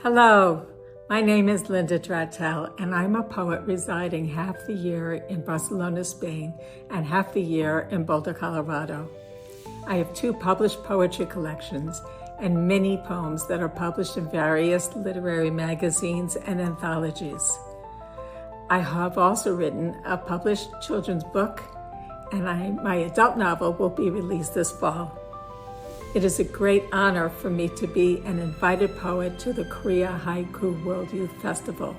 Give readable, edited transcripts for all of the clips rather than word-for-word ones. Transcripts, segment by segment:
Hello, my name is Linda Drattell, and I'm a poet residing half the year in Barcelona, Spain, and half the year in Boulder, Colorado. I have 2 published poetry collections and many poems that are published in various literary magazines and anthologies. I have also written a published children's book, and my adult novel will be released this fall. It is a great honor for me to be an invited poet to the Korea Haiku World Youth Festival.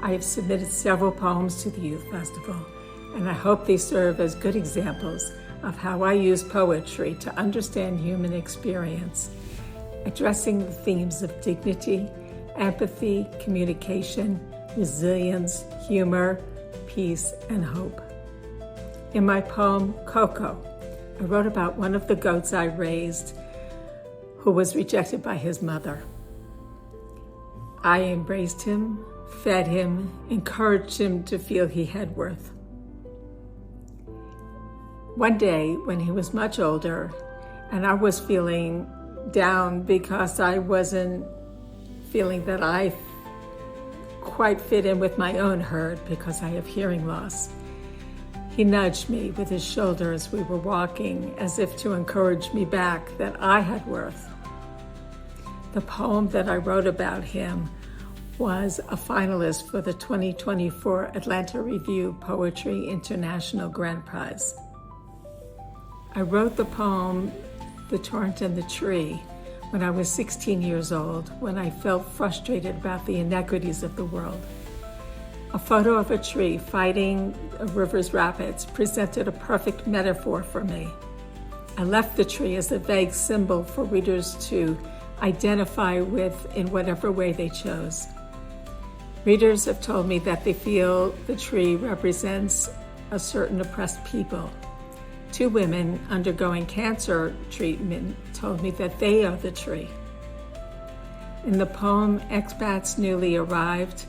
I have submitted several poems to the Youth Festival, and I hope they serve as good examples of how I use poetry to understand human experience, addressing the themes of dignity, empathy, communication, resilience, humor, peace, and hope. In my poem, Coco, I wrote about one of the goats I raised who was rejected by his mother. I embraced him, fed him, encouraged him to feel he had worth. One day, when he was much older, and I was feeling down because I wasn't feeling that I quite fit in with my own herd because I have hearing loss, he nudged me with his shoulder as we were walking, as if to encourage me back that I had worth. The poem that I wrote about him was a finalist for the 2024 Atlanta Review Poetry International Grand Prize. I wrote the poem, The Torrent and the Tree, when I was 16 years old, when I felt frustrated about the inequities of the world. A photo of a tree fighting a river's rapids presented a perfect metaphor for me. I left the tree as a vague symbol for readers to identify with in whatever way they chose. Readers have told me that they feel the tree represents a certain oppressed people. 2 women undergoing cancer treatment told me that they are the tree. In the poem Expats Newly Arrived,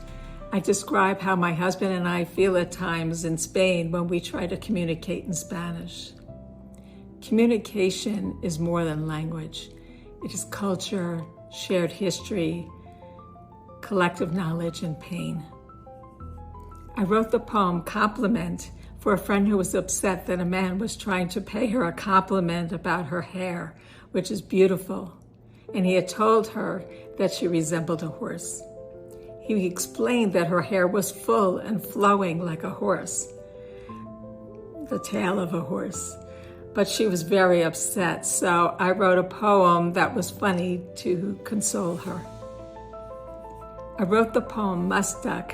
I describe how my husband and I feel at times in Spain when we try to communicate in Spanish. Communication is more than language. It is culture, shared history, collective knowledge, and pain. I wrote the poem Compliment for a friend who was upset that a man was trying to pay her a compliment about her hair, which is beautiful, and he had told her that she resembled a horse. He explained that her hair was full and flowing like a horse, the tail of a horse. But she was very upset, so I wrote a poem that was funny to console her. I wrote the poem Musk Duck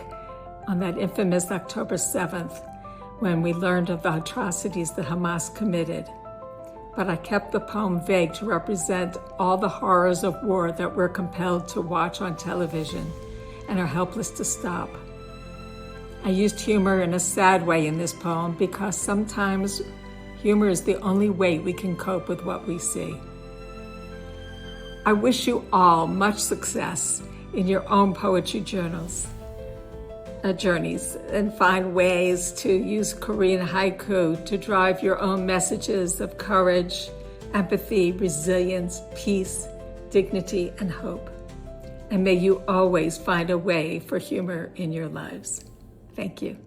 on that infamous October 7th when we learned of the atrocities that Hamas committed. But I kept the poem vague to represent all the horrors of war that we're compelled to watch on television and are helpless to stop. I used humor in a sad way in this poem because sometimes humor is the only way we can cope with what we see. I wish you all much success in your own poetry journeys and find ways to use Korean haiku to drive your own messages of courage, empathy, resilience, peace, dignity, and hope. And may you always find a way for humor in your lives. Thank you.